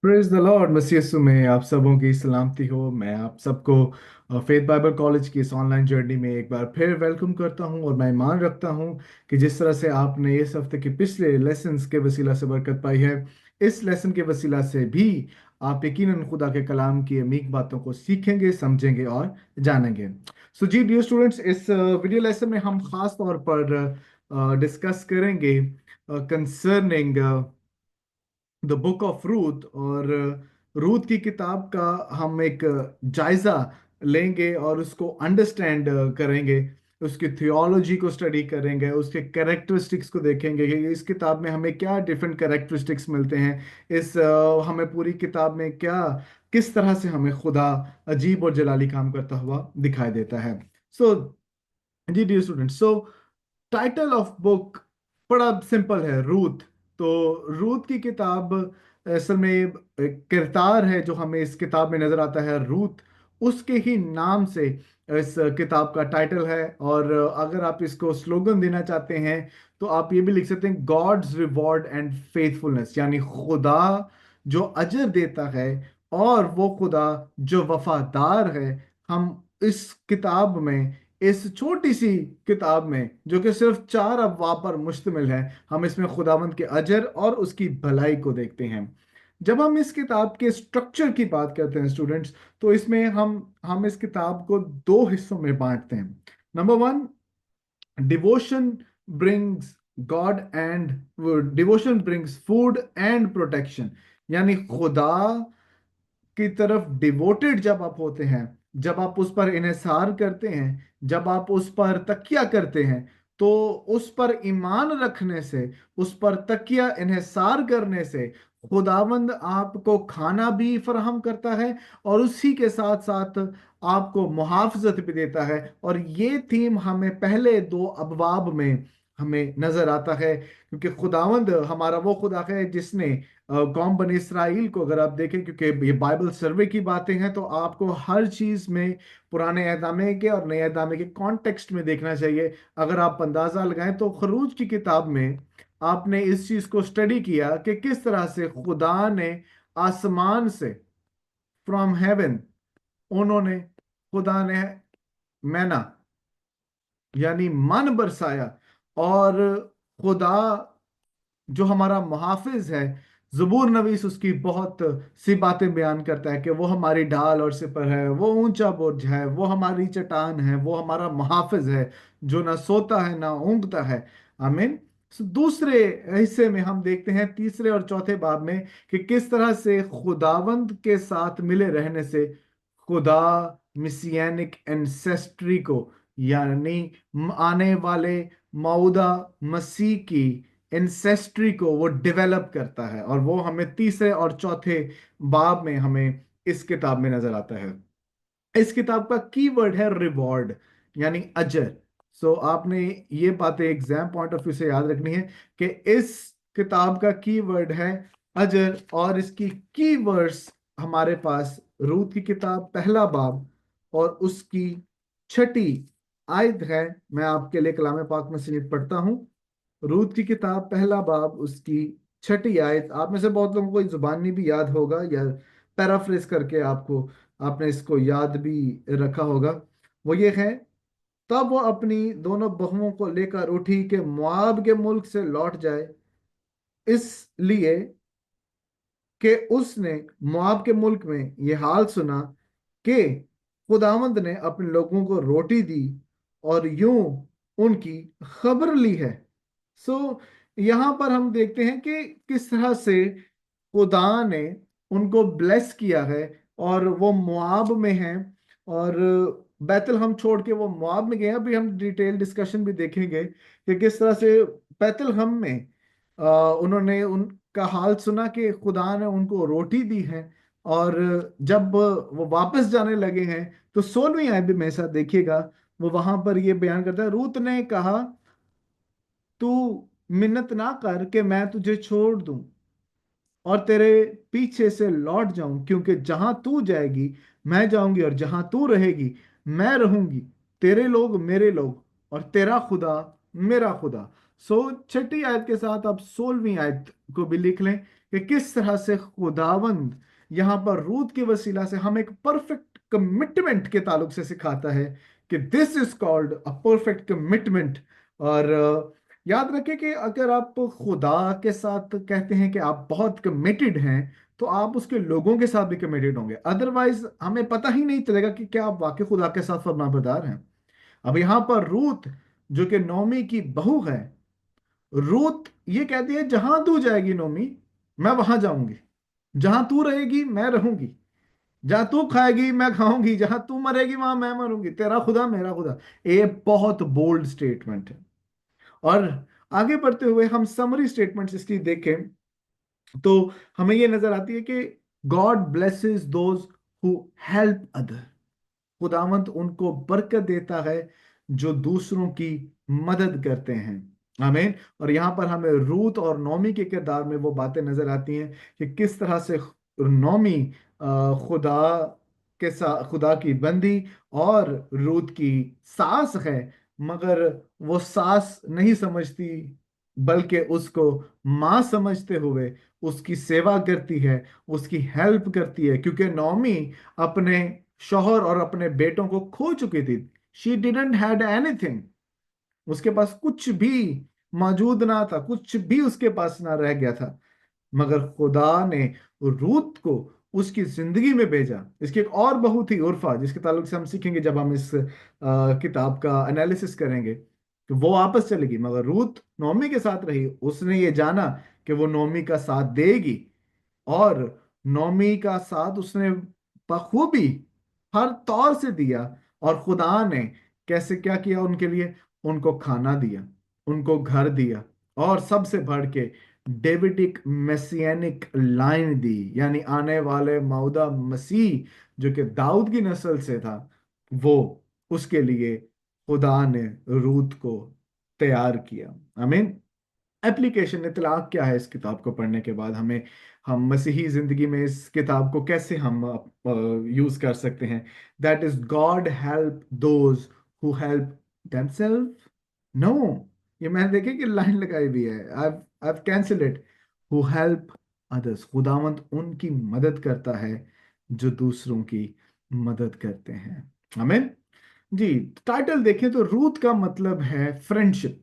Praise the Lord मसीह यीशु में आप सबों की सलामती हो। मैं आप सबको फेथ बाइबल कॉलेज की इस ऑनलाइन जर्नी में एक बार फिर वेलकम करता हूं। और मैं ईमान रखता हूं कि जिस तरह से आपने इस हफ्ते के पिछले लेसन्स के वसीला से बरकत पाई है, इस लेसन के वसीला से भी आप यकीनन खुदा के कलाम की अमीक बातों को सीखेंगे, समझेंगे और जानेंगे। सो जी डियर स्टूडेंट्स, इस वीडियो लेसन में हम खास तौर पर डिस्कस करेंगे concerning the book of Ruth. और रूथ की किताब का हम एक जायजा लेंगे और उसको अंडरस्टैंड करेंगे, उसकी थियोलॉजी को स्टडी करेंगे, उसके कैरेक्टरिस्टिक्स को देखेंगे कि इस किताब में हमें क्या डिफरेंट कैरेक्टरिस्टिक्स मिलते हैं। हमें पूरी किताब में क्या, किस तरह से हमें खुदा अजीब और जलाली काम करता हुआ दिखाई देता है। सो जी dear student, so title of book बड़ा सिंपल है, रूथ। तो रूथ की किताब असल में एक किरदार है जो हमें इस किताब में नजर आता है, रूथ। उसके ही नाम से इस किताब का टाइटल है। और अगर आप इसको स्लोगन देना चाहते हैं तो आप ये भी लिख सकते हैं, गॉड्स रिवॉर्ड एंड फेथफुलनेस, यानी खुदा जो अजर देता है और वो खुदा जो वफादार है। हम इस किताब में, इस छोटी सी किताब में जो कि सिर्फ 4 अबवाब पर मुश्तमिल है, हम इसमें खुदावंद के अजर और उसकी भलाई को देखते हैं। जब हम इस किताब के स्ट्रक्चर की बात करते हैं स्टूडेंट्स, तो इसमें हम इस किताब को 2 हिस्सों में बांटते हैं। Number one, devotion brings God and devotion brings food and protection, यानी खुदा की तरफ डिवोटेड जब आप होते हैं, जब आप उस पर इन्हिसार करते हैं, जब आप उस पर तकिया करते हैं, तो उस पर ईमान रखने से, उस पर तकिया इन्हिसार करने से खुदावंद आपको खाना भी फराहम करता है और उसी के साथ साथ आपको मुहाफ़ज़त भी देता है। और ये थीम हमें पहले 2 अबवाब में हमें नजर आता है, क्योंकि खुदावंद हमारा वो खुदा है जिसने कौम बनी इसराइल को, अगर आप देखें, क्योंकि ये बाइबल सर्वे की बातें हैं, तो आपको हर चीज में पुराने एहदामे के और नए एहदामे के कॉन्टेक्स्ट में देखना चाहिए। अगर आप अंदाजा लगाएं तो खरूज की किताब में आपने इस चीज को स्टडी किया कि किस तरह से खुदा ने आसमान से, फ्रॉम हेवन, उन्होंने, खुदा ने मैना यानी मन बरसाया। और खुदा जो हमारा मुहाफिज है, जबूर नवीस उसकी बहुत सी बातें बयान करता है कि वो हमारी ढाल और सिपर है, वो ऊंचा बुर्ज है, वो हमारी चट्टान है, वो हमारा मुहाफिज है जो ना सोता है ना ऊंघता है। आमीन। दूसरे हिस्से में हम देखते हैं, तीसरे और चौथे बाब में, कि किस तरह से खुदावंद के साथ मिले रहने से खुदा मिसियनिक एंसेस्ट्री को, यानी आने वाले मौदा मसीह की एंसेस्ट्री को वो डेवलप करता है। और वो हमें तीसरे और चौथे बाब में हमें इस किताब में नजर आता है। इस किताब का कीवर्ड है रिवॉर्ड, यानी अजर। सो आपने ये बातें एग्जाम पॉइंट ऑफ व्यू से याद रखनी है कि इस किताब का कीवर्ड है अजर। और इसकी कीवर्ड्स हमारे पास रूत की किताब पहला बाब और उसकी छठी आयत है। मैं आपके लिए कलाम पाक में से पढ़ता हूं। रूत की किताब पहला बाब उसकी छठी आयत। आप में से बहुत लोगों को ये जुबानी भी याद होगा, या पैराफ्रेज करके आपको, आपने इसको याद भी रखा होगा। वो ये है, तब वो अपनी दोनों बहुओं को लेकर उठी कि मुआब के मुल्क से लौट जाए, इसलिए कि उसने मुआब के मुल्क में ये हाल सुना कि खुदावंद ने अपने लोगों को रोटी दी और यूं उनकी खबर ली है। सो यहाँ पर हम देखते हैं कि किस तरह से खुदा ने उनको ब्लेस किया है और वो मुआब में हैं। और बैतल हम छोड़ के वो मुआब में गए हैं। अभी हम डिटेल डिस्कशन भी देखेंगे कि किस तरह से बैतल हम में उन्होंने उनका हाल सुना कि खुदा ने उनको रोटी दी है। और जब वो वापस जाने लगे हैं तो 16वीं आयत में ऐसा देखिएगा, वो वहां पर ये बयान करता है, रूत ने कहा, तू मिन्नत ना कर कि मैं तुझे छोड़ दूं और तेरे पीछे से लौट जाऊं, क्योंकि जहां तू जाएगी मैं जाऊंगी और जहां तू रहेगी मैं रहूंगी। तेरे लोग मेरे लोग और तेरा खुदा मेरा खुदा। सो छठी आयत के साथ आप 16वीं आयत को भी लिख लें कि किस तरह से खुदावंद यहाँ पर रूत के वसीला से हम एक परफेक्ट कमिटमेंट के ताल्लुक से सिखाता है कि this is called a perfect commitment. और याद रखें कि अगर आप खुदा के साथ कहते हैं कि आप बहुत कमिटेड हैं, तो आप उसके लोगों के साथ भी कमिटेड होंगे, अदरवाइज हमें पता ही नहीं चलेगा कि क्या आप वाकई खुदा के साथ फरमाबरदार हैं। अब यहाँ पर रूत जो कि नौमी की बहू है, रूत ये कहती है जहां तू जाएगी नोमी, मैं वहां जाऊंगी। जहां तू रहेगी मैं रहूंगी। जहां तू खाएगी मैं खाऊंगी। जहां तू मरेगी वहां मैं मरूंगी। तेरा खुदा मेरा खुदा। ये बहुत बोल्ड स्टेटमेंट है। और आगे बढ़ते हुए हम समरी स्टेटमेंट्स इसकी देखें तो हमें ये नजर आती है कि God blesses those who help other. खुदावंत उनको बरकत देता है जो दूसरों की मदद करते हैं। आमीन। और यहाँ पर हमें रूत और नौमी के किरदार में वो बातें नजर आती हैं कि किस तरह से नौमी खुदा के साथ, खुदा की बंदी और रूत की सास है, मगर वो सास नहीं समझती, बल्कि उसको माँ समझते हुए उसकी सेवा करती है, उसकी हेल्प करती है, क्योंकि नौमी अपने शौहर और अपने बेटों को खो चुकी थी। She didn't had anything. उसके पास कुछ भी मौजूद ना था, कुछ भी उसके पास ना रह गया था। मगर खुदा ने रूत को उसकी जिंदगी में भेजा। इसकी एक और बहू थी उर्फा, जिसके ताल्लुक से हम सीखेंगे जब हम इस किताब का एनालिसिस करेंगे। तो वो वापस चलेगी, मगर रूत नौमी के साथ रही। उसने ये जाना कि वो नौमी का साथ देगी, और नौमी का साथ उसने बखूबी हर तौर से दिया। और खुदा ने कैसे क्या किया उनके लिए? उनको खाना दिया, उनको घर दिया, और सबसे बढ़ के डेविडिक मेसियानिक लाइन दी, यानी आने वाले मौदा मसीह जो कि दाऊद की नस्ल से था, वो उसके लिए खुदा ने रूत को तैयार किया। आमीन। एप्लीकेशन इतलाक क्या है? इस किताब को पढ़ने के बाद हमें, हम मसीही जिंदगी में इस किताब को कैसे हम यूज कर सकते हैं? That is God help those who help themselves. No, ये मैंने देखे कि लाइन लगाई भी है, I I cancel it. Who help others. खुदावंत उनकी मदद करता है जो दूसरों की मदद करते हैं। हमें जी, टाइटल देखें तो रूथ का मतलब है फ्रेंडशिप।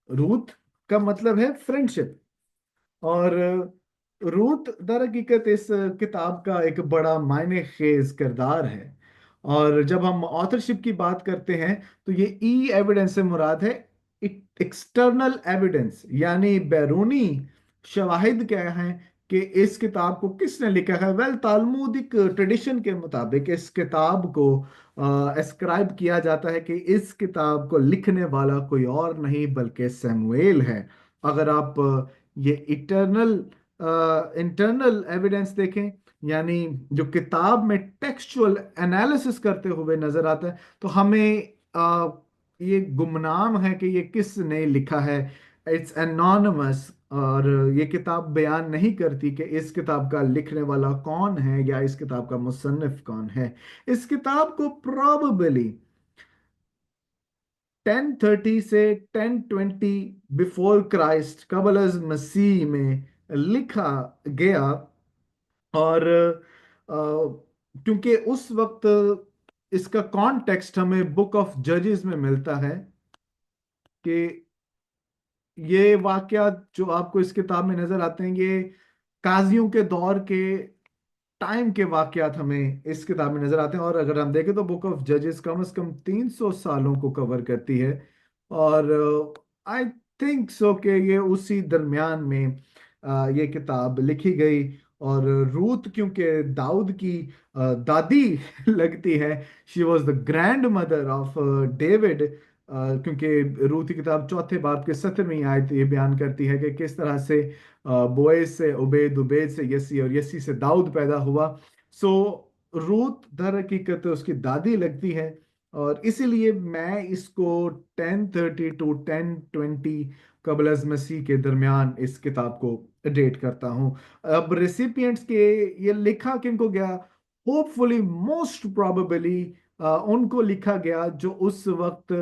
रूथ का मतलब है फ्रेंडशिप। और रूथ दर हकीकत इस किताब का एक बड़ा मायने खेज किरदार है। और जब हम ऑथरशिप की बात करते हैं तो ये ई एविडेंस से मुराद है एक्सटर्नल एविडेंस, यानी बैरूनी शवाहिद क्या है कि इस किताब को किसने लिखा है। वेल, तालमुदिक ट्रेडिशन के मुताबिक इस किताब को एस्क्राइब किया जाता है कि इस किताब को लिखने वाला कोई और नहीं बल्कि सैमुएल है। अगर आप ये इटर्नल इंटरनल एविडेंस देखें, यानी जो किताब में टेक्सचुअल एनालिसिस करते हुए नजर आता है, तो हमें ये गुमनाम है कि ये किसने लिखा है। It's anonymous. और ये किताब बयान नहीं करती कि इस किताब का लिखने वाला कौन है या इस किताब का मुसन्निफ कौन है। इस किताब को प्रोबेबली 1030 से 1020 बिफोर क्राइस्ट, कबल अज मसीह में लिखा गया। और क्योंकि उस वक्त इसका कॉन्टेक्स्ट हमें बुक ऑफ जजेस में मिलता है कि ये वाकयात जो आपको इस किताब में नजर आते हैं, ये काजियों के दौर के टाइम के वाकयात हमें इस किताब में नजर आते हैं। और अगर हम देखें तो बुक ऑफ जजेस कम से कम 300 सालों को कवर करती है। और आई थिंक सो कि ये उसी दरमियान में ये किताब लिखी गई। और रूथ क्योंकि दाऊद की दादी लगती है, she was the grand mother of David. क्योंकि रूथ की किताब चौथे बाब के 17वीं आयत ये बयान करती है कि किस तरह से बोएज से उबैद, उबैद से यसी, और यसी से दाऊद पैदा हुआ। सो रूथ दर हकीकत उसकी दादी लगती है। और इसीलिए मैं इसको 1030 टू 1020 कबल अज़ मसीह के दरमियान इस किताब को डेट करता हूँ। अब रेसिपिएंट्स के ये लिखा किनको गया? होपफुली मोस्ट प्रोबेबली उनको लिखा गया जो उस वक्त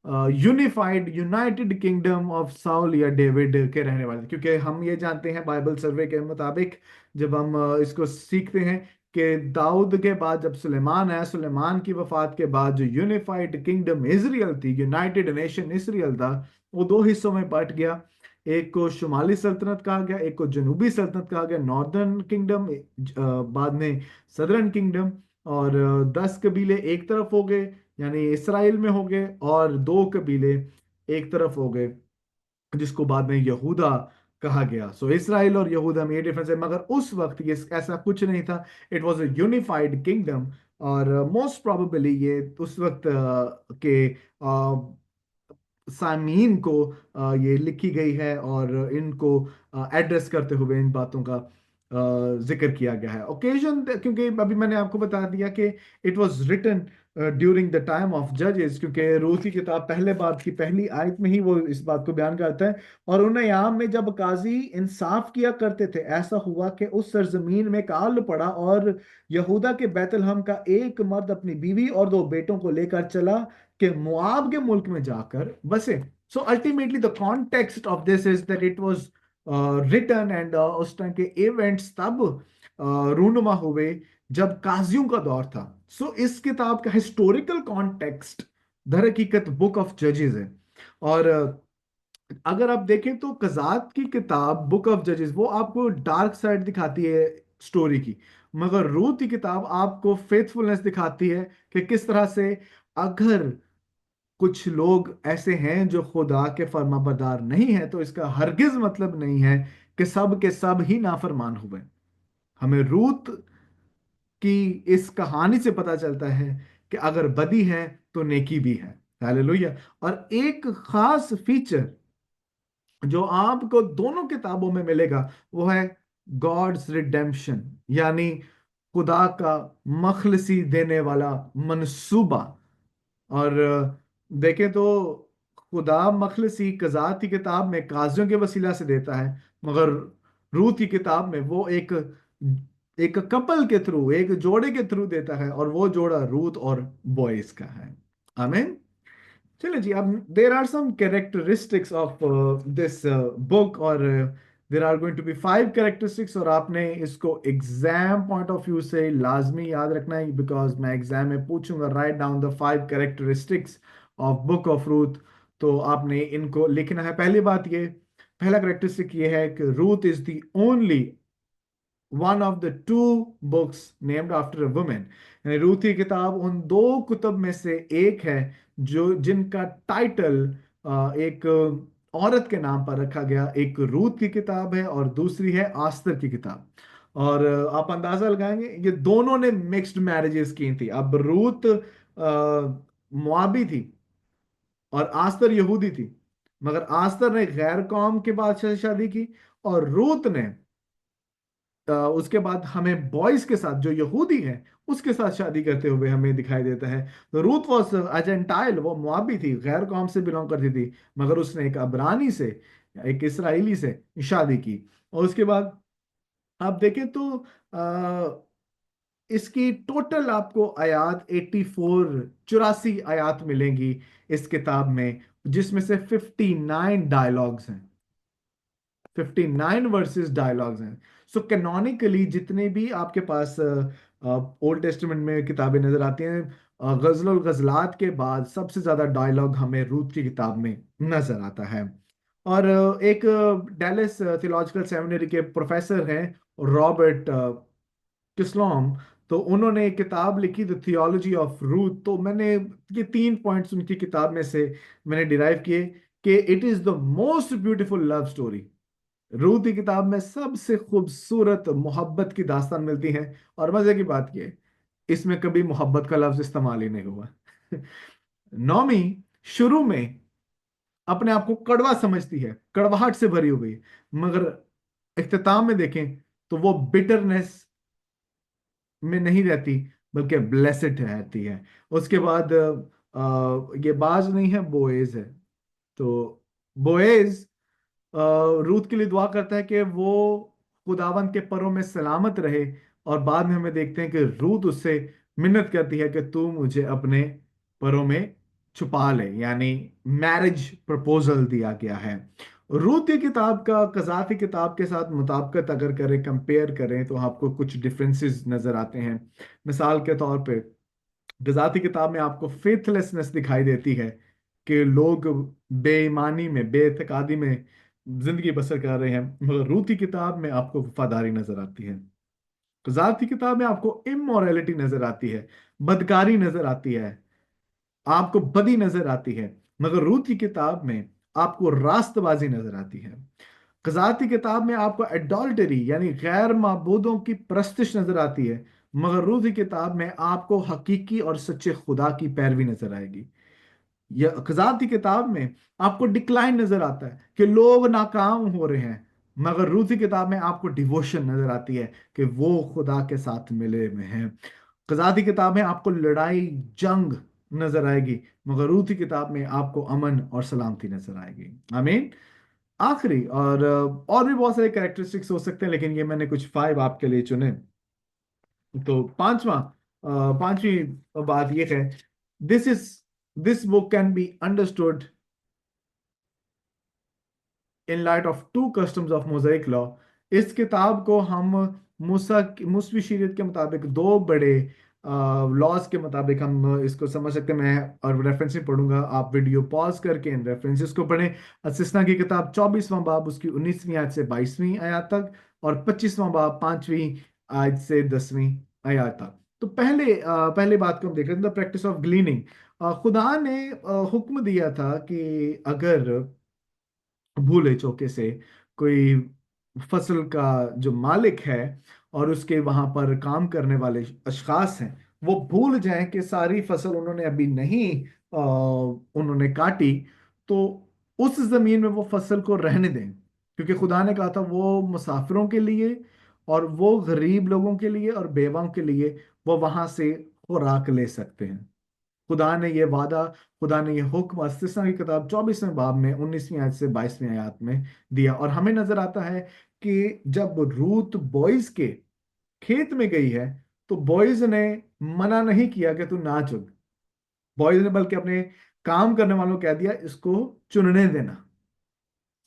unified United kingdom of Saul या डेविड के रहने वाले थे। क्योंकि हम ये जानते हैं बाइबल सर्वे के मुताबिक, जब हम इसको सीखते हैं कि दाऊद के बाद जब सुलेमान आया, सुलेमान की वफात के बाद जो यूनिफाइड किंगडम इजराइल थी, यूनाइटेड नेशन इजराइल था, वो दो हिस्सों में बट गया। एक को शुमाली सल्तनत कहा गया, एक को जनूबी सल्तनत कहा गया, नॉर्दर्न किंगडम, बाद में सदर्न किंगडम। और 10 कबीले एक तरफ हो गए, यानी इसराइल में हो गए, और दो कबीले एक तरफ हो गए, जिसको बाद में यहूदा कहा गया। सो इसराइल और यहूदा में ये डिफरेंस है, मगर उस वक्त ये ऐसा कुछ नहीं था। It was a unified kingdom. और मोस्ट प्रोबेबली ये उस वक्त के सामीन को ये लिखी गई है, और इनको एड्रेस करते हुए इन बातों का जिक्र किया गया है। ओकेजन, क्योंकि अभी मैंने आपको बता दिया कि it was written during the time of जजेस, क्योंकि रूथ की किताब पहले बाब की पहली आयत में ही वो इस बात को बयान करता है। और उन्हें यहाँ में जब काजी इंसाफ किया करते थे, ऐसा हुआ कि उस सरजमीन में काल पड़ा, और यहूदा के बैतलहम का एक मर्द अपनी बीवी और दो बेटों को लेकर चला कि मुआब के मुल्क में जाकर बसे। So ultimately the context of this is that it was written, and उस टाइम के इवेंट्स तब रूनुमा हुए जब काजियों का दौर था। सो इस किताब का हिस्टोरिकल कॉन्टेक्स्ट दर हकीकत बुक ऑफ जजेस है। और अगर आप देखें तो कजात की किताब बुक ऑफ जजेस वो आपको डार्क साइड दिखाती है स्टोरी की, मगर रूथ की किताब आपको फेथफुलनेस दिखाती है कि किस तरह से, अगर कुछ लोग ऐसे हैं जो खुदा के फर्माबरदार नहीं है, तो इसका हरगिज मतलब नहीं है कि सब के सब ही नाफरमान हुए। हमें रूत की इस कहानी से पता चलता है कि अगर बदी है तो नेकी भी है। हालेलुया। और एक खास फीचर जो आपको दोनों किताबों में मिलेगा वो है गॉड्स रिडेम्पशन, यानी खुदा का मखलसी देने वाला मंसूबा। और देखें तो खुदा मखलसी कज़ात की किताब में काजियों के वसीला से देता है, मगर रूत की किताब में वो एक एक कपल के थ्रू, एक जोड़े के थ्रू देता है, और वो जोड़ा रूत और बॉयज का है। आमीन। चलिए जी, अब there are some characteristics of this book, और there are going to be 5 characteristics, और आपने इसको एग्जाम पॉइंट ऑफ व्यू से लाजमी याद रखना है, बिकॉज मैं एग्जाम में पूछूंगा write down the 5 characteristics of book of Ruth. तो आपने इनको लिखना है। पहली बात ये, पहला कैरेक्टरिस्टिक ये है कि Ruth is the only one of the two books named after a women. यानी रूथ की किताब उन दो कुतुब में से एक है जो जिनका टाइटल एक औरत के नाम पर रखा गया। एक रूथ की किताब है और दूसरी है आस्तर की किताब। और आप अंदाजा लगाएंगे, ये दोनों ने मिक्स्ड मैरिजेस की थी। अब रूथ मुआबी थी और आस्तर यहूदी थी, मगर आस्तर ने गैर कौम के बादशाह से शादी की, और रूथ ने उसके बाद हमें बॉयज के साथ, जो यहूदी हैं, उसके साथ शादी करते हुए हमें दिखाई देता है। तो रूथ वॉज अर्जेंटाइल, वो मुआबी थी, गैर कौम से बिलोंग करती थी, मगर उसने एक अबरानी से, एक इसराइली से शादी की। और उसके बाद आप देखें तो इसकी टोटल आपको आयात 84 आयात मिलेंगी इस किताब में, जिसमें से 59 डायलॉग्स हैं, 59 वर्सेस डायलॉग्स हैं। सो कैनोनिकली जितने भी आपके पास ओल्ड टेस्टामेंट में किताबें नजर आती हैं, गजल और गजलात के बाद सबसे ज्यादा डायलॉग हमें रूथ की किताब में नजर आता है। और एक डेलिस थियोलॉजिकल सेमिनरी के प्रोफेसर हैं, रॉबर्ट किस्लॉम। तो उन्होंने एक किताब लिखी द थियोलॉजी ऑफ रूथ। तो मैंने ये 3 पॉइंट्स उनकी किताब में से मैंने डिराइव किए कि it is the most beautiful love story. रूह की किताब में सबसे खूबसूरत मोहब्बत की दास्तान मिलती है। और मजे की बात यह, इसमें कभी मोहब्बत का लफ्ज इस्तेमाल ही नहीं हुआ। नौमी शुरू में अपने आप को कड़वा समझती है, कड़वाहट से भरी हुई, मगर इख्तिताम में देखें तो वो बिटरनेस में नहीं रहती, बल्कि ब्लेसेड रहती है। उसके बाद ये बाज नहीं है, बोएज है। तो बोएज रूथ के लिए दुआ करता है कि वो खुदावंत के परों में सलामत रहे। और बाद में हमें देखते हैं कि रूथ उससे मिन्नत करती है कि तू मुझे अपने परों में छुपा ले, यानी मैरिज प्रपोजल दिया गया है। रूत की किताब का कज़ात की किताब के साथ मुताबिकत अगर करें, कंपेयर करें, तो आपको कुछ डिफरेंसेस नजर आते हैं। मिसाल के तौर पे कज़ात की किताब में आपको फेथलेसनेस दिखाई देती है कि लोग बेईमानी में, बेइत्तेकादी में जिंदगी बसर कर रहे हैं, मगर रूत की किताब में आपको वफादारी नजर आती है। कज़ात की किताब में आपको इमोरलिटी नजर आती है, बदकारी नजर आती है, आपको बदी नजर आती है। मगर रूत की किताब में आपको रास्तबाजी नजर आती है। कज़ात की किताब में आपको एडल्टरी यानी गैर माबूदों की परस्तिश नजर आती है, मगर रूत की किताब में आपको हकीकी और सच्चे खुदा की पैरवी नजर आएगी। या कज़ात की किताब में आपको डिक्लाइन नजर आता है कि लोग नाकाम हो रहे हैं, मगर रूत की किताब में आपको डिवोशन नजर आती है कि वो खुदा के साथ मिले हुए हैं। कज़ात की किताब में आपको लड़ाई, जंग नजर आएगी, मगर रूत की किताब में आपको अमन और सलामती नजर आएगी। आमीन। आखिरी और भी बहुत सारे कैरेक्टरिस्टिक्स हो सकते हैं, लेकिन ये मैंने कुछ 5 आपके लिए चुने। तो पांचवी बात ये है, this is this book can be understood in light of two customs of Mosaic law. इस किताब को हम मूसवी शरीयत के मुताबिक दो बड़े लॉज के मुताबिक हम इसको समझ सकते हैं। मैं और रेफरेंस में पढ़ूंगा, आप वीडियो पॉज करके इन रेफरेंसेस को पढ़ें। असिस्ना की किताब 24वां बाब उसकी 19वीं आयत से 22वीं आयत तक, और 25वां बाब 5वीं आयत से 10वीं आयत तक। तो पहले बात को हम देख रहे हैं, द प्रैक्टिस ऑफ ग्लीनिंग। खुदा ने हुक्म दिया था कि अगर भूले चौके से कोई फसल का जो मालिक है और उसके वहां पर काम करने वाले अशखास हैं, वो भूल जाएं कि सारी फसल उन्होंने अभी नहीं उन्होंने काटी, तो उस जमीन में वो फसल को रहने दें, क्योंकि खुदा ने कहा था वो मुसाफिरों के लिए और वो गरीब लोगों के लिए और बेवाओं के लिए वो वहां से खुराक ले सकते हैं। खुदा ने ये वादा, खुदा ने ये हुक्म इस्तिस्ना की किताब 24वें बाब में 19वीं आयत से 22वीं आयत में दिया। और हमें नजर आता है कि जब रूत बॉयज के खेत में गई है, तो बॉयज ने मना नहीं किया कि तू ना चुन। बॉयज ने बल्कि अपने काम करने वालों को कह दिया इसको चुनने देना।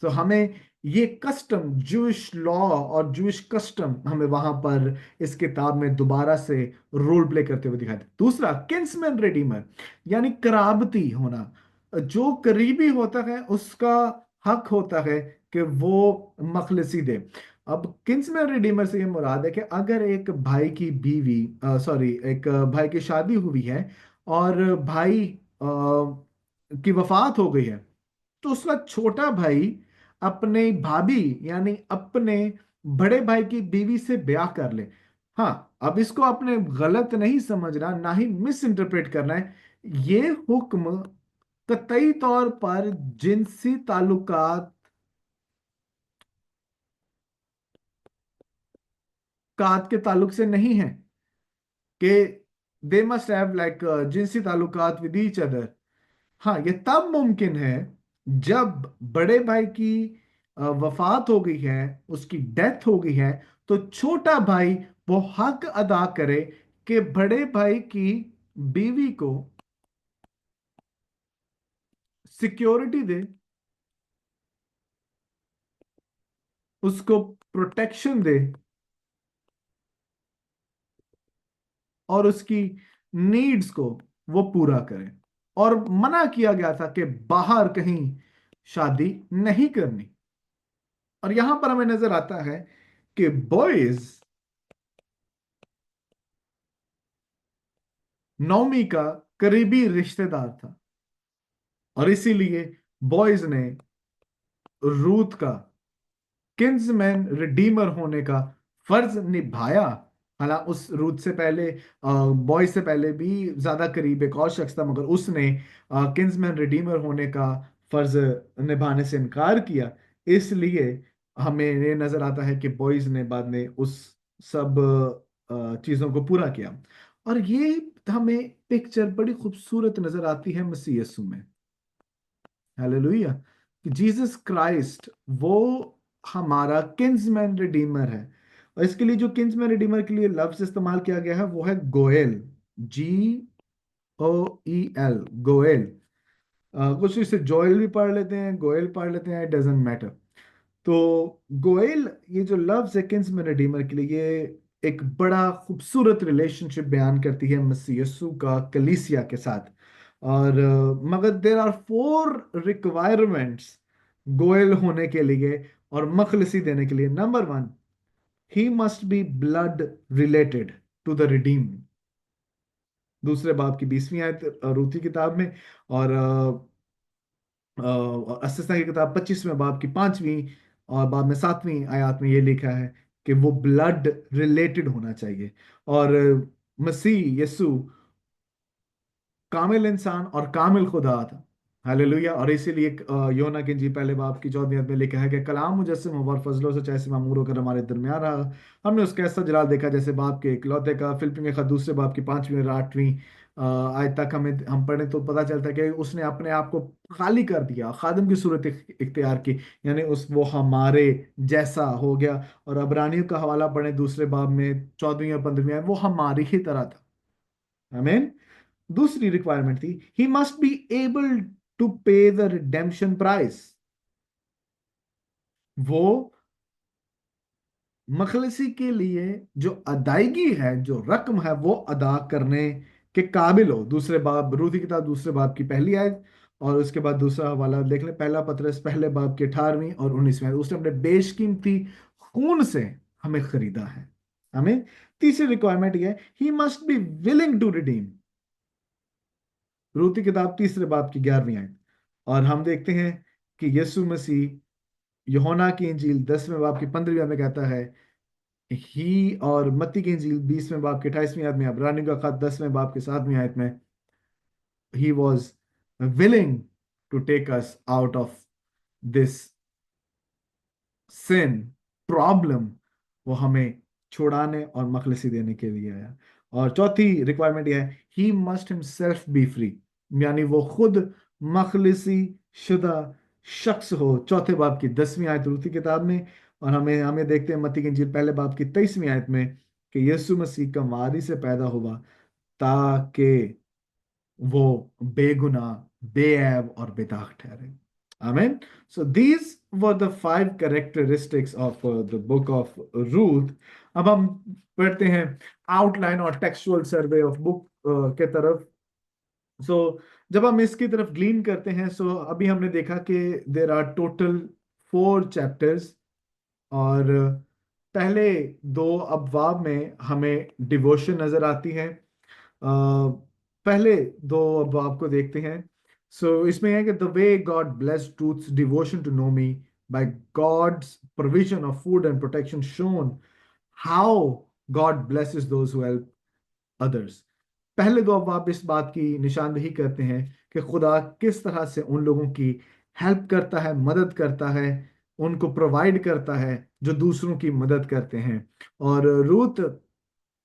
तो हमें ये कस्टम, जूश लॉ और जूश कस्टम हमें वहां पर इस किताब में दोबारा से रोल प्ले करते हुए दिखाई दे। दूसरा, किन्समैन रिडीमर, यानी कराबती होना। जो करीबी होता है उसका हक होता है कि वो मखलसी दे। अब किन्समैन रिडीमर से ये मुराद है कि अगर एक भाई की बीवी, सॉरी, एक भाई की शादी हुई है और भाई की वफात हो गई है, तो उसका छोटा भाई अपने भाभी यानी अपने बड़े भाई की बीवी से ब्याह कर ले। हाँ, अब इसको आपने गलत नहीं समझना, ना ही मिस इंटरप्रेट करना है। ये हुक्म कतई तौर पर जिनसी ताल्लुकात कात के ताल्लुक से नहीं है कि दे मस्ट हैव लाइक जिनसी ताल्लुकात विद ईच अदर। हाँ, ये तब मुमकिन है जब बड़े भाई की वफात हो गई है, उसकी डेथ हो गई है, तो छोटा भाई वो हक अदा करे कि बड़े भाई की बीवी को सिक्योरिटी दे, उसको प्रोटेक्शन दे, और उसकी नीड्स को वो पूरा करे। और मना किया गया था कि बाहर कहीं शादी नहीं करनी। और यहां पर हमें नजर आता है कि बॉयज नौमी का करीबी रिश्तेदार था, और इसीलिए बॉयज ने रूथ का किन्समैन रिडीमर होने का फर्ज निभाया। हालांकि उस रूथ से पहले, बॉयज से पहले भी ज्यादा करीब एक और शख्स था, मगर उसने किन्समैन रिडीमर होने का फर्ज निभाने से इनकार किया। इसलिए हमें ये नजर आता है कि बॉयज ने बाद में उस सब चीजों को पूरा किया। और ये हमें पिक्चर बड़ी खूबसूरत नजर आती है मसीह यीशु में। हालेलुया। कि जीसस क्राइस्ट वो हमारा किन्समैन रिडीमर है। और इसके लिए जो किन्समैन रिडीमर के लिए लफ्ज इस्तेमाल किया गया है वो है गोएल, Goel, गोएल। कुछ इसे जोएल भी पढ़ लेते हैं, गोयल पढ़ लेते हैं, डजेंट मैटर। तो गोयल ये जो लव ए किंग्समैन रिडीमर के लिए ये एक बड़ा खूबसूरत रिलेशनशिप बयान करती है मसीह यीशु का कलीसिया के साथ। और मगर देर आर 4 रिक्वायरमेंट्स गोयल होने के लिए और मखलसी देने के लिए। Number 1, he must be blood related to the redeem. दूसरे बाब की 20वीं आयत रूत की किताब में, और अस्सना की किताब 25वें बाब की 5वीं और बाद में 7वीं आयत में ये लिखा है कि वो ब्लड रिलेटेड होना चाहिए। और मसीह यीशु कामिल इंसान और कामिल खुदा था। हालेलुया। और इसीलिए योना की इंजील पहले बाब की 14वीं आयत में लिखा है कि कलाम मुजस्सिम हुआ और फजलो से चाहे मामूर होकर हमारे दरमियान रहा। हमने उसका ऐसा जलाल देखा जैसे बाप के इकलौते का। फिलिप्पियों का दूसरे बाब की 5वीं और 8वीं आयत तक हमें हम पढ़े तो पता चलता है कि उसने अपने आप को खाली कर दिया, खादिम की सूरत इख्तियार की, यानी उस वो हमारे जैसा हो गया। और अबरानियों का हवाला पढ़े दूसरे बाब में 14वीं और 15वीं आयत, वो हमारी ही तरह था। आमीन। दूसरी रिक्वायरमेंट थी, he must be able to pay the redemption price. वो मखलसी के लिए जो अदायगी है, जो रकम है, वो अदा करने के काबिल हो। दूसरे बाब रूथ की किताब दूसरे बाब की पहली आयत, और उसके बाद दूसरा हवाला देख ले, पहला पतरस पहले बाब की 18वीं और 19वीं आयत। उसने अपने बेशकीमती खून से हमें खरीदा है। हमें तीसरी रिक्वायरमेंट यह है, he must be willing to redeem. Ruth की किताब तीसरे बाब की 11वीं आयत। और हम देखते हैं कि यीशु मसीह यूहन्ना की इंजील 10वें बाब की 15वीं आयत में कहता है ही, और मत्ती की इंजील 20वें बाब की 28वीं आयत में, अब्रानियों का खत 10वें बाब की 7वीं आयत में, he was willing to take us out of this sin problem. वो हमें छुड़ाने और मखलसी देने के लिए आया। और चौथी रिक्वायरमेंट यह है, he must himself B free, यानी वो खुद मखलसी शुदा शख्स हो। चौथे बाब की 10वीं आयत रूती किताब में। और हमें हमें देखते हैं मत्ती की इंजील पहले बाब की 23वीं आयत में कि यीशु मसीह कमवारी से पैदा हुआ ताकि वो बेगुनाह, बेऐब और बेदाग ठहरे। आमीन। So these were the 5 characteristics of the book of Ruth. अब हम पढ़ते हैं आउटलाइन और टेक्सचुअल सर्वे ऑफ बुक के तरफ। सो जब हम इसकी तरफ ग्लीन करते हैं, सो अभी हमने देखा कि देर आर टोटल 4 चैप्टर्स। और पहले 2 अबवाब में हमें डिवोशन नजर आती है। पहले 2 अबवाब को देखते हैं। सो इसमें है कि the way God bless Ruth's devotion to Naomi by God's provision of food and protection shown how God blesses those who help others. पहले 2 अबवाब इस बात की निशानदेही करते हैं कि खुदा किस तरह से उन लोगों की हेल्प करता है, मदद करता है, उनको प्रोवाइड करता है जो दूसरों की मदद करते हैं। और रूथ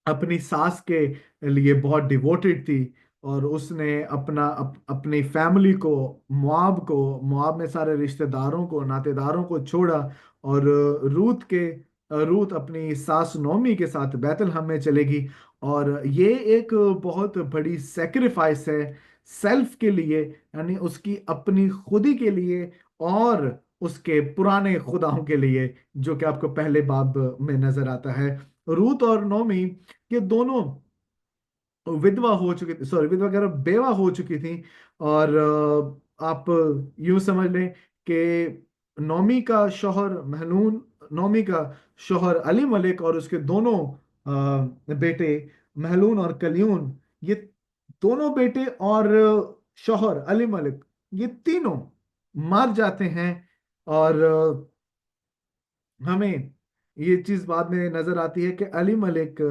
अपनी सास के लिए बहुत डिवोटेड थी। और उसने अपनी फैमिली को, मुआब में सारे रिश्तेदारों को, नातेदारों को छोड़ा। और रूथ अपनी सास नोमी के साथ बैतलहम में चलेगी। और ये एक बहुत बड़ी सेक्रीफाइस है सेल्फ के लिए, यानी उसकी अपनी खुदी के लिए और उसके पुराने खुदाओं के लिए, जो कि आपको पहले बाब में नजर आता है। रूथ और नोमी ये दोनों विधवा हो चुकी थी, सॉरी विधवा कह रहा हूं, बेवा हो चुकी थी। और आप यूं समझ लें कि नोमी का शौहर महलून, नोमी का शौहर अली मलिक और उसके दोनों बेटे महलून और कलियून, ये दोनों बेटे और शौहर अली मलिक, ये तीनों मर जाते हैं। और हमें ये चीज बाद में नजर आती है कि अली मलिक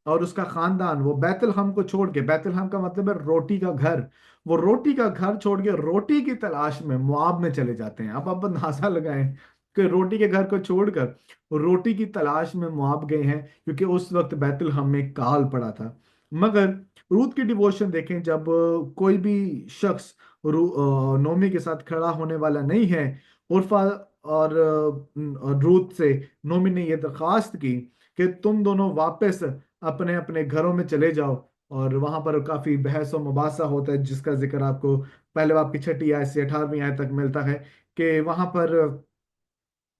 और उसका खानदान वो बैतलहम को छोड़ के, बैतलहम का मतलब है रोटी का घर, वो रोटी का घर छोड़ के रोटी की तलाश में मुआब में चले जाते हैं। अब आप अंदाजा लगाएं कि रोटी के घर को छोड़कर रोटी की तलाश में मुआब गए हैं, क्योंकि उस वक्त बैतलहम में काल पड़ा था। मगर रूथ की डिवोशन देखें, जब कोई भी शख्स नोमी के साथ खड़ा होने वाला नहीं है, उर्फा और रूथ से नोमी ने यह दरखास्त की कि तुम दोनों वापस अपने अपने घरों में चले जाओ, और वहां पर काफी बहस और मुबासा होता है, जिसका जिक्र आपको पहले बाब की 6वीं आयत से 18वीं आयत तक मिलता है। कि वहां पर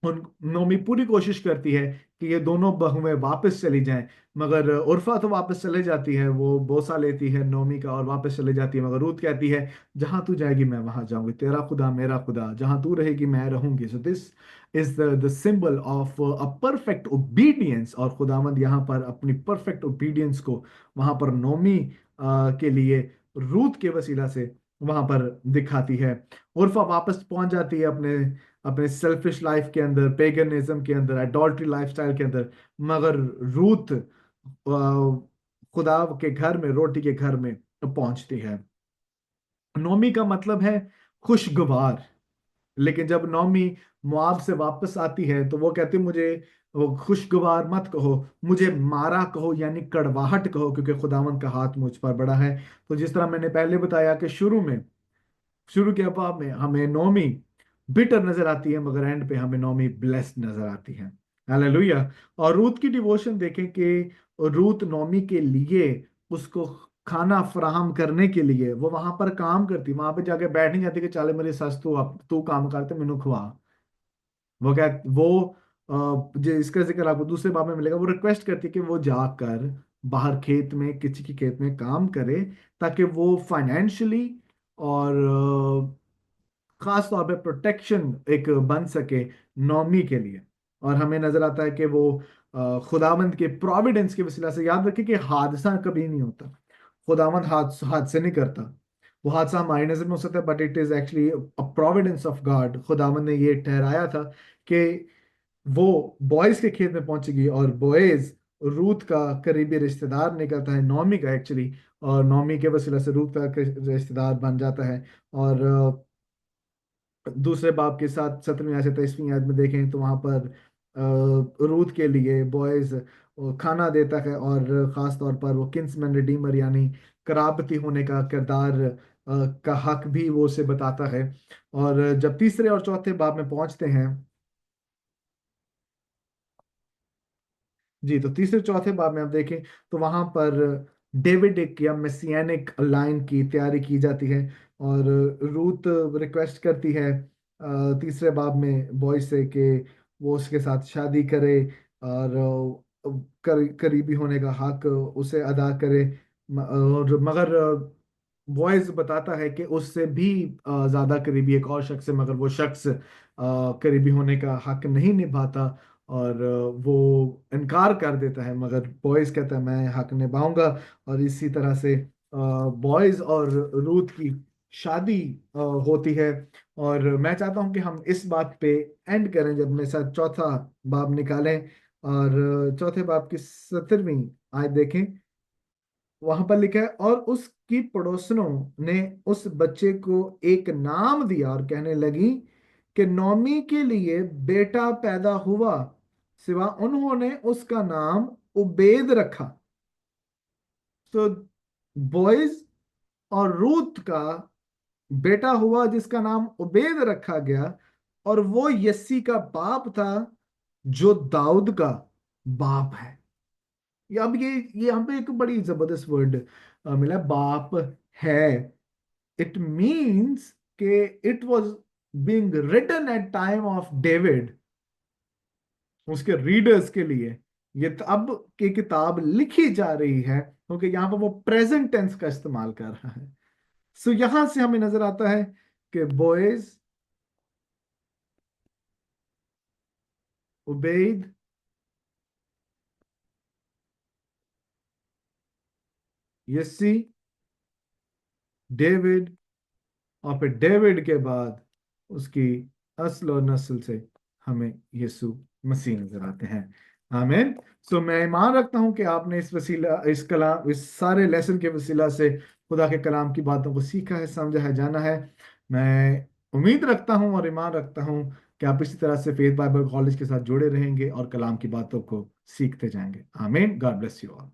नोमी पूरी कोशिश करती है कि ये दोनों बहुएं वापस चली जाएं, मगर उर्फा तो वापस चले जाती है, वो बोसा लेती है नोमी का और वापस चले जाती है। मगर रूथ कहती है, जहां तू जाएगी मैं वहां जाऊंगी, तेरा खुदा मेरा खुदा, जहां तू रहेगी मैं रहूंगी। So this is the symbol of a perfect obedience. और खुदावंद यहाँ पर अपनी परफेक्ट ओबीडियंस को वहां पर नोमी के लिए रूथ के वसीला से वहां पर दिखाती है। उर्फा वापस पहुंच जाती है अपने अपने सेल्फिश लाइफ के अंदर, पेगनिज्म के अंदर, एडॉल्ट्री लाइफस्टाइल के अंदर। मगर रूथ खुदा के घर में, रोटी के घर में पहुंचती है। नोमी का मतलब है खुशगवार। लेकिन जब नौमी मुआब से वापस आती है तो वो कहती, मुझे वो खुशगवार मत कहो, मुझे मारा कहो, यानी कड़वाहट कहो, क्योंकि खुदावंद का हाथ मुझ पर बड़ा है। तो जिस तरह मैंने पहले बताया कि शुरू के अबाब में हमें नौमी बिटर नजर आती है, मगर एंड पे हमें नौमी ब्लेस्ड नजर आती है। हालेलुया। और रूथ की डिवोशन देखें कि रूथ नौमी के लिए, उसको खाना फराहम करने के लिए वो वहां पर काम करती, वहां पे जाके बैठ नहीं जाती कि चले मेरी सस तू तू काम करते मैनू खुआ। वो जो इसका जिक्र आपको दूसरे बाब में मिलेगा, वो रिक्वेस्ट करती है कि वो जाकर बाहर खेत में, किसी के खेत में काम करे, ताकि वो फाइनेंशियली और खास तौर पे प्रोटेक्शन एक बन सके नौमी के लिए। और हमें नजर आता है कि वो खुदावंद के प्रोविडेंस के वसीला से, याद रखें कि हादसा कभी नहीं होता, खुदावंद हादसे नहीं करता। वो हादसा हमारी नजर में हो सकता है, but it is actually a Providence of God. खुदावंद ने ये ठहराया था कि वो बॉयज के खेत में पहुंचेगी, और बॉयज रूथ का करीबी रिश्तेदार निकलता है, नौमी का एक्चुअली। और नौमी के वसीला से रूथ का रिश्तेदार बन जाता है। और दूसरे बाब के साथ 17वीं आयत से 23वीं आयत में देखें तो वहां पर रूथ के लिए बॉयज खाना देता है, और खास तौर पर वो किन्समैन रिडीमर यानी कराबती होने का किरदार का हक भी वो उसे बताता है। और जब तीसरे और चौथे बाब में पहुंचते हैं, जी, तो तीसरे चौथे बाब में आप देखें तो वहां पर डेविडिक या मेसियानिक लाइन की तैयारी की जाती है। और रूथ रिक्वेस्ट करती है तीसरे बाब में बॉय से कि वो उसके साथ शादी करे, और करीबी होने का हक उसे अदा करे। और मगर बॉयज बताता है कि उससे भी ज्यादा करीबी एक और शख्स है, मगर वो शख्स करीबी होने का हक नहीं निभाता, और वो इनकार कर देता है। मगर बॉयज कहता है मैं हक निभाऊंगा। और इसी तरह से बॉयज और रूथ की शादी होती है। और मैं चाहता हूं कि हम इस बात पे एंड करें, जब मेरे साथ चौथा बाब निकालें। और चौथे बाब की 17वीं आयत देखें। वहां पर लिखा है, और उसकी पड़ोसनों ने उस बच्चे को एक नाम दिया और कहने लगी कि नौमी के लिए बेटा पैदा हुआ, सिवा उन्होंने उसका नाम उबेद रखा। तो बॉयज और रूथ का बेटा हुआ जिसका नाम उबेद रखा गया, और वो यस्सी का बाप था जो दाऊद का बाप है। अब ये यहाँ पे एक बड़ी जबरदस्त वर्ड मिला, बाप है। इट मीन्स के it was being written at time of David, उसके रीडर्स के लिए ये अब की किताब लिखी जा रही है, क्योंकि यहाँ पर वो प्रेजेंट टेंस का इस्तेमाल कर रहा है। सो यहां से हमें नजर आता है कि बोएज, उबैद, यस्सी, डेविड, और फिर डेविड के बाद उसकी असल और नस्ल से हमें यीशु मसीह नजर आते हैं। आमीन। सो मैं ईमान रखता हूं कि आपने इस वसीला, इस कलाम, इस सारे लेसन के वसीला से खुदा के कलाम की बातों को सीखा है, समझा है, जाना है। मैं उम्मीद रखता हूं और ईमान रखता हूं कि आप इसी तरह से फेथ बाइबल कॉलेज के साथ जुड़े रहेंगे और कलाम की बातों को सीखते जाएंगे। आमीन। God bless you all.